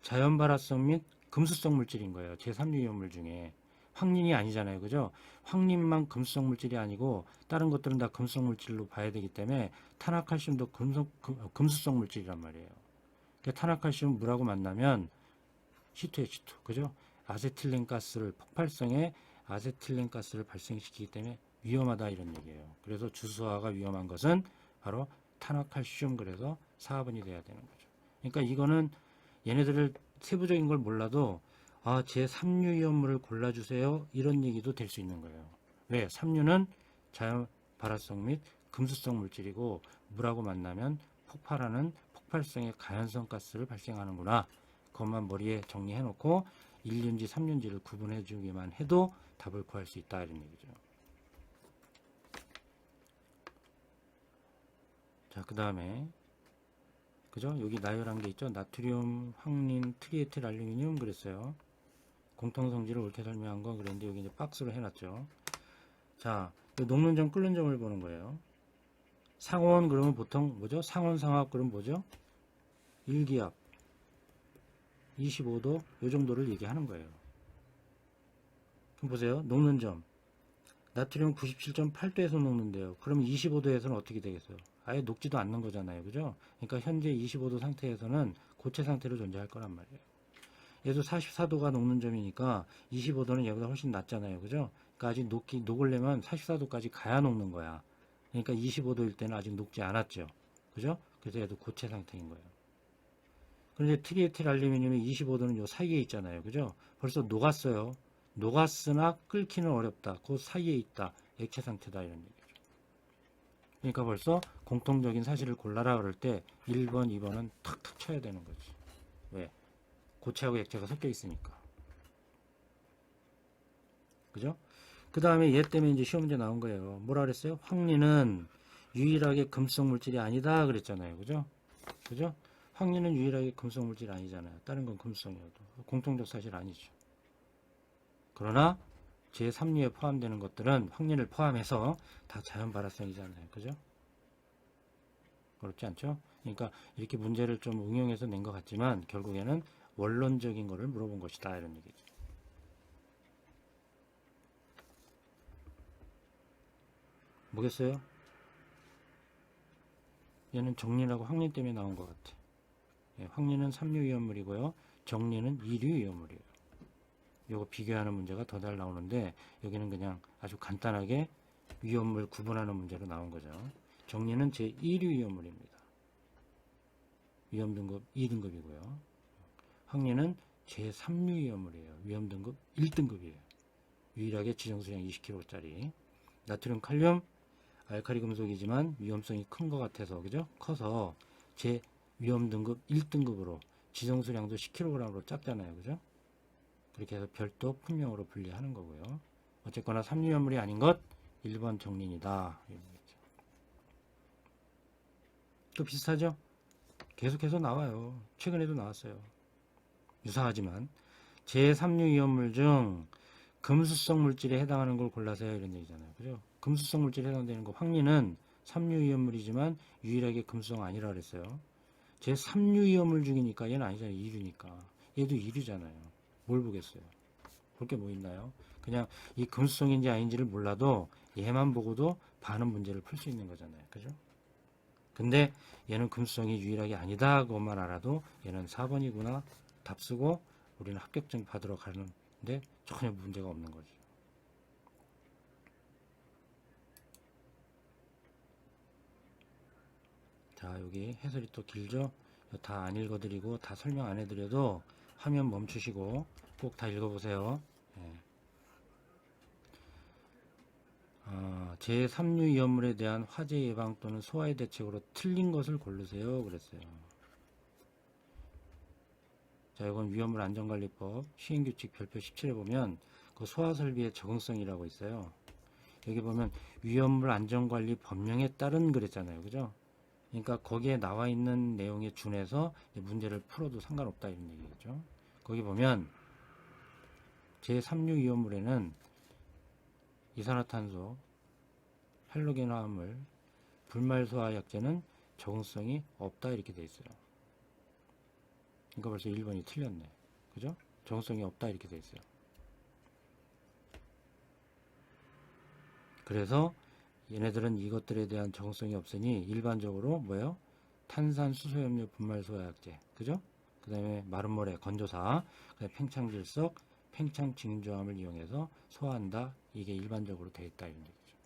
자연 발화성 및 금수성 물질인 거예요. 제3류 위험물 중에. 황린이 아니잖아요. 그죠? 황린만 금수성 물질이 아니고 다른 것들은 다 금수성 물질로 봐야 되기 때문에 탄화칼슘도 금수성 물질이란 말이에요. 그러니까 탄화칼슘은 물하고 만나면 C2H2, 그죠? 아세틸렌 가스를 폭발성의 아세틸렌 가스를 발생시키기 때문에 위험하다 이런 얘기예요. 그래서 주수화가 위험한 것은 바로 탄화칼슘 그래서 4번이 돼야 되는 거죠. 그러니까 이거는 얘네들을 세부적인 걸 몰라도 제3류 위험물을 골라주세요 이런 얘기도 될 수 있는 거예요. 왜? 3류는 자연 발화성 및 금수성 물질이고 물하고 만나면 폭발하는 폭발성의 가연성 가스를 발생하는구나. 그것만 머리에 정리해 놓고 1륜지 3륜지를 구분해 주기만 해도 답을 구할 수 있다 이런 얘기죠. 자, 그 다음에 그죠? 여기 나열한 게 있죠. 나트륨, 황린, 트리에틸 알루미늄 그랬어요. 공통 성질을 옳게 설명한 건 그랬는데 여기 이제 박스로 해놨죠. 자, 녹는 점, 끓는 점을 보는 거예요. 상온 그러면 보통 뭐죠? 상온 상압 그러면 뭐죠? 1기압 25도 요 정도를 얘기하는 거예요. 그럼 보세요. 녹는 점. 나트륨 97.8도에서 녹는데요. 그럼 25도에서는 어떻게 되겠어요? 아예 녹지도 않는 거잖아요. 그죠? 그러니까 현재 25도 상태에서는 고체 상태로 존재할 거란 말이에요. 얘도 44도가 녹는 점이니까 25도는 얘보다 훨씬 낮잖아요. 그죠? 그러니까 아직 녹으려면 44도까지 가야 녹는 거야. 그러니까 25도일 때는 아직 녹지 않았죠. 그죠? 그래서 얘도 고체 상태인 거예요. 그런데 트리에틸 알루미늄이 25도는 요 사이에 있잖아요. 그죠? 벌써 녹았어요. 녹았으나 끓기는 어렵다. 그 사이에 있다. 액체 상태다. 이런 얘기죠. 그러니까 벌써 공통적인 사실을 골라라 그럴 때 1번, 2번은 탁탁 쳐야 되는 거지. 왜? 고체하고 액체가 섞여 있으니까. 그죠? 그 다음에 얘 때문에 이제 시험 문제 나온 거예요. 뭐라 그랬어요? 황리는 유일하게 금속 물질이 아니다 그랬잖아요. 그죠? 그죠? 황리는 유일하게 금속 물질이 아니잖아요. 다른 건 금속이어도. 공통적 사실 아니죠. 그러나 제3류에 포함되는 것들은 황리를 포함해서 다 자연 발화성이잖아요. 그죠? 그렇지 않죠? 그러니까 이렇게 문제를 좀 응용해서 낸 것 같지만 결국에는 원론적인 거를 물어본 것이다. 이런 얘기죠. 뭐겠어요? 얘는 정리라고 황리 때문에 나온 것 같아. 예, 황리는 3류 위험물이고요. 정리는 2류 위험물이에요. 요거 비교하는 문제가 더 잘 나오는데 여기는 그냥 아주 간단하게 위험물 구분하는 문제로 나온 거죠. 정리는 제1류 위험물입니다. 위험 등급 2등급이고요. 황리는 제3류 위험물이에요. 위험 등급 1등급이에요. 유일하게 지정수량 20kg짜리. 나트륨, 칼륨, 알카리 금속이지만 위험성이 큰 것 같아서 그죠? 커서 제 위험 등급 1등급으로 지정수량도 10kg으로 작잖아요. 그죠? 그렇게 해서 별도 품명으로 분리하는 거고요. 어쨌거나 3류 위험물이 아닌 것 1번 정린이다. 또 비슷하죠? 계속해서 나와요. 최근에도 나왔어요. 유사하지만 제3류 위험물 중 금수성 물질에 해당하는 걸 골라서요. 이런 얘기잖아요. 그죠? 금수성 물질에 해당되는 거 황리는 3류 위험물이지만 유일하게 금수성 아니라 그랬어요. 제3류 위험물 중이니까 얘는 아니잖아요. 2류니까. 얘도 2류잖아요. 뭘 보겠어요? 볼 게 뭐 있나요? 그냥 이 금수성인지 아닌지를 몰라도 얘만 보고도 많은 문제를 풀 수 있는 거잖아요. 그죠? 근데 얘는 금수성이 유일하게 아니다. 그것만 알아도 얘는 4번이구나. 답 쓰고 우리는 합격증 받으러 가는데 전혀 문제가 없는 거죠. 자, 여기 해설이 또 길죠? 다 안 읽어드리고 다 설명 안 해드려도 화면 멈추시고 꼭 다 읽어보세요. 예. 제3류 위험물에 대한 화재 예방 또는 소화의 대책으로 틀린 것을 고르세요. 그랬어요. 자, 이건 위험물 안전관리법 시행규칙 별표 17에 보면 그 소화설비의 적응성이라고 있어요. 여기 보면 위험물 안전관리 법령에 따른 그랬잖아요. 그죠? 그러니까 거기에 나와 있는 내용에 준해서 문제를 풀어도 상관없다 이런 얘기겠죠. 거기 보면 제3류 위험물에는 이산화탄소, 할로겐 화합물, 불말소화약제는 적응성이 없다 이렇게 돼 있어요. 그러니까 벌써 1번이 틀렸네. 그죠? 적응성이 없다 이렇게 돼 있어요. 그래서 얘네들은 이것들에 대한 적응성이 없으니 일반적으로 뭐예요? 탄산수소염료 분말소화약제, 그죠? 그 다음에 마른모래 건조사, 그다음에 팽창질석, 팽창진조함을 이용해서 소화한다. 이게 일반적으로 되어 있다 이런 얘기죠.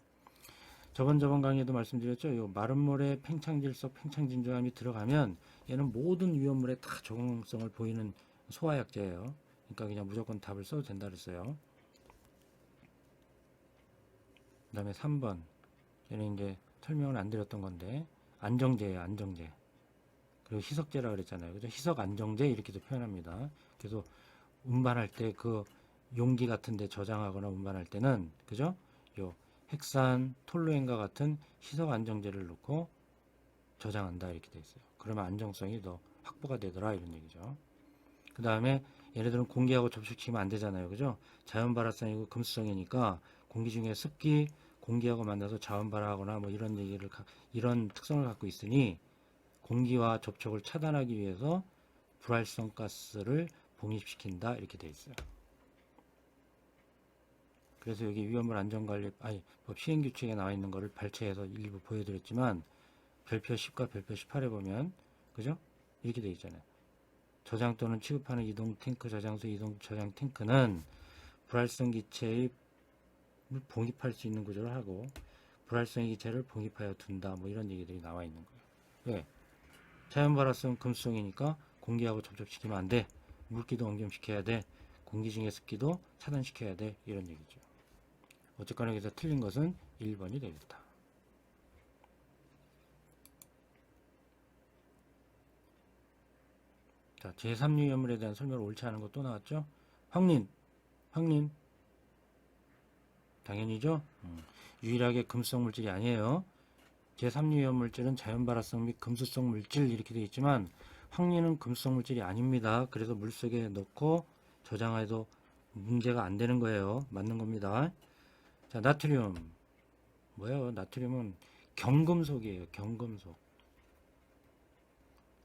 저번 강의에도 말씀드렸죠. 요 마른모래, 팽창질석, 팽창진조함이 들어가면 얘는 모든 위험물에 다 적응성을 보이는 소화약제예요. 그러니까 그냥 무조건 답을 써도 된다 그랬어요. 그 다음에 3번. 얘는 이제 설명을 안 드렸던 건데 안정제예요. 안정제. 그리고 희석제라 그랬잖아요. 그죠? 희석 안정제 이렇게도 표현합니다. 그래서 운반할 때 그 용기 같은 데 저장하거나 운반할 때는 그죠? 요 핵산, 톨루엔과 같은 희석 안정제를 넣고 저장한다 이렇게 돼 있어요. 그러면 안정성이 더 확보가 되더라 이런 얘기죠. 그 다음에 얘네들은 공기하고 접촉시키면 안 되잖아요. 그죠? 자연 발화성이고 금수성이니까 공기 중에 습기, 공기하고 만나서 자원 발화하거나 뭐 이런 얘기를 이런 특성을 갖고 있으니 공기와 접촉을 차단하기 위해서 불활성 가스를 봉입시킨다 이렇게 돼 있어요. 그래서 여기 위험물 안전관리법 시행규칙에 나와 있는 거를 발췌해서 일부 보여드렸지만 별표 10과 별표 18에 보면 그죠? 이렇게 돼 있잖아요. 저장 또는 취급하는 이동 탱크 저장소 이동 저장 탱크는 불활성 기체의 봉입할 수 있는 구조를 하고 불활성 기체를 봉입하여 둔다. 뭐 이런 얘기들이 나와 있는 거예요. 왜? 자연 발화성 금속이니까 공기하고 접촉시키면 안 돼. 물기도 엉금시켜야 돼. 공기 중의 습기도 차단시켜야 돼. 이런 얘기죠. 어쨌거나 여기서 틀린 것은 1번이 되겠다. 자, 제3유연물에 대한 설명을 옳지 않은 것 또 나왔죠? 황린. 당연히죠? 유일하게 금속 물질이 아니에요. 제3유연 물질은 자연 발화성 및 금수성 물질 이렇게 되어 있지만 황린은 금속 물질이 아닙니다. 그래서 물속에 넣고 저장해도 문제가 안 되는 거예요. 맞는 겁니다. 자, 나트륨. 뭐예요? 나트륨은 경금속이에요. 경금속.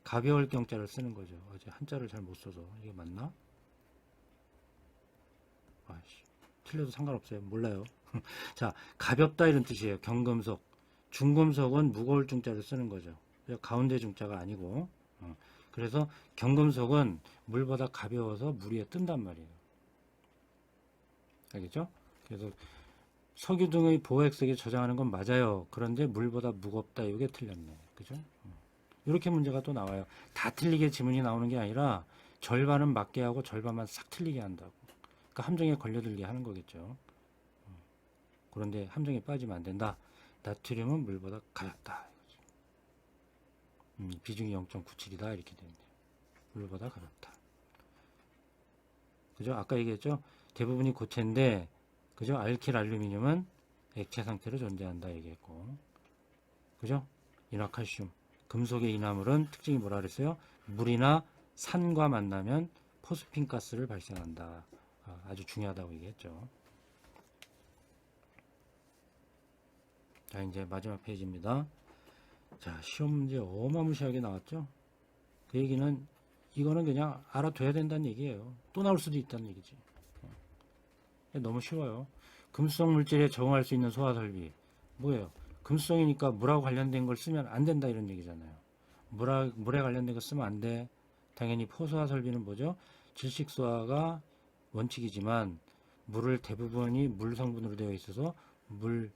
가벼울 경자를 쓰는 거죠. 어제 한자를 잘 못 써서 이게 맞나? 아이씨, 틀려도 상관없어요. 몰라요. 자, 가볍다 이런 뜻이에요. 경금속. 중금속은 무거울 중자를 쓰는 거죠. 가운데 중자가 아니고. 그래서 경금속은 물보다 가벼워서 물 위에 뜬단 말이에요. 알겠죠? 그래서 석유 등의 보호액석에 저장하는 건 맞아요. 그런데 물보다 무겁다. 이게 틀렸네. 그죠? 이렇게 문제가 또 나와요. 다 틀리게 지문이 나오는 게 아니라 절반은 맞게 하고 절반만 싹 틀리게 한다고. 그러니까 함정에 걸려들게 하는 거겠죠. 그런데 함정에 빠지면 안 된다. 나트륨은 물보다 가볍다. 비중이 0.97이다. 이렇게 되는데 물보다 가볍다. 그죠? 아까 얘기했죠? 대부분이 고체인데, 그죠? 알킬 알루미늄은 액체 상태로 존재한다. 얘기했고, 그죠? 인화칼슘. 금속의 인화물은 특징이 뭐라 그랬어요? 물이나 산과 만나면 포스핀 가스를 발생한다. 아주 중요하다고 얘기했죠. 자, 이제 마지막 페이지입니다. 자, 시험 문제 어마무시하게 나왔죠? 그 얘기는, 이거는 그냥 알아둬야 된다는 얘기예요. 또 나올 수도 있다는 얘기지. 너무 쉬워요. 금속 물질에 적응할 수 있는 소화 설비. 뭐예요? 금속이니까 물하고 관련된 걸 쓰면 안 된다 이런 얘기잖아요. 물에 관련된 거 쓰면 안 돼. 당연히 포소화 설비는 뭐죠? 질식 소화가 원칙이지만 물을 대부분이 물 성분으로 되어 있어서 물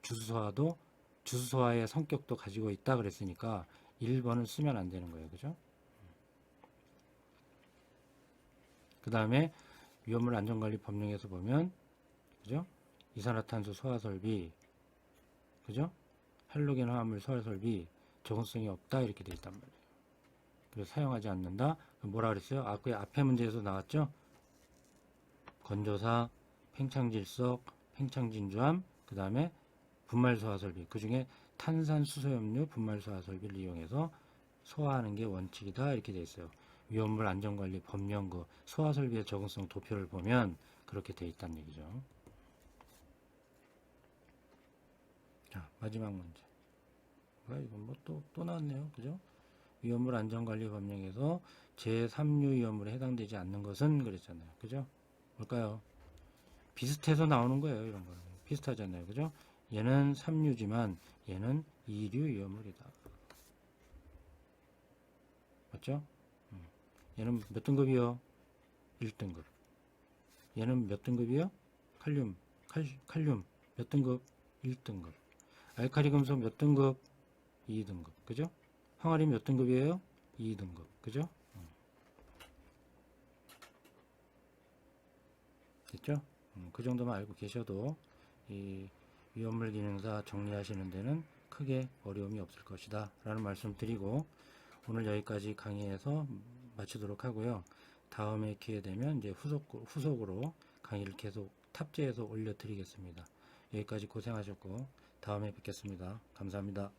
주수소화도 주수소화의 성격도 가지고 있다 그랬으니까 1번은 쓰면 안 되는 거예요. 그죠? 그 다음에 위험물 안전관리 법령에서 보면, 그죠? 이산화탄소 소화 설비, 그죠? 할로겐 화합물 소화 설비 적응성이 없다 이렇게 되어 있단 말이에요. 그래서 사용하지 않는다. 뭐라 그랬어요? 그 앞에 문제에서 나왔죠? 건조사, 팽창질석, 팽창진주암, 그 다음에 분말 소화 설비. 그 중에 탄산수소염료 분말 소화 설비를 이용해서 소화하는 게 원칙이다 이렇게 되어 있어요. 위험물 안전관리 법령 그 소화 설비의 적응성 도표를 보면 그렇게 되어 있다는 얘기죠. 자, 마지막 문제. 이건 뭐 또 나왔네요. 그죠? 위험물 안전관리 법령에서 제3류 위험물에 해당되지 않는 것은 그랬잖아요. 그죠? 뭘까요? 비슷해서 나오는 거예요. 이런 거. 비슷하잖아요. 그죠? 얘는 3류지만 얘는 2류 위험물이다. 맞죠? 얘는 몇 등급이요? 1등급. 얘는 몇 등급이요? 칼륨 몇 등급? 1등급. 알카리 금속 몇 등급? 2등급. 그죠? 항아리 몇 등급이에요? 2등급. 그죠? 됐죠? 그 정도만 알고 계셔도 이 위험물 기능사 정리하시는 데는 크게 어려움이 없을 것이다 라는 말씀 드리고 오늘 여기까지 강의해서 마치도록 하고요. 다음에 기회 되면 이제 후속으로 강의를 계속 탑재해서 올려 드리겠습니다. 여기까지 고생하셨고 다음에 뵙겠습니다. 감사합니다.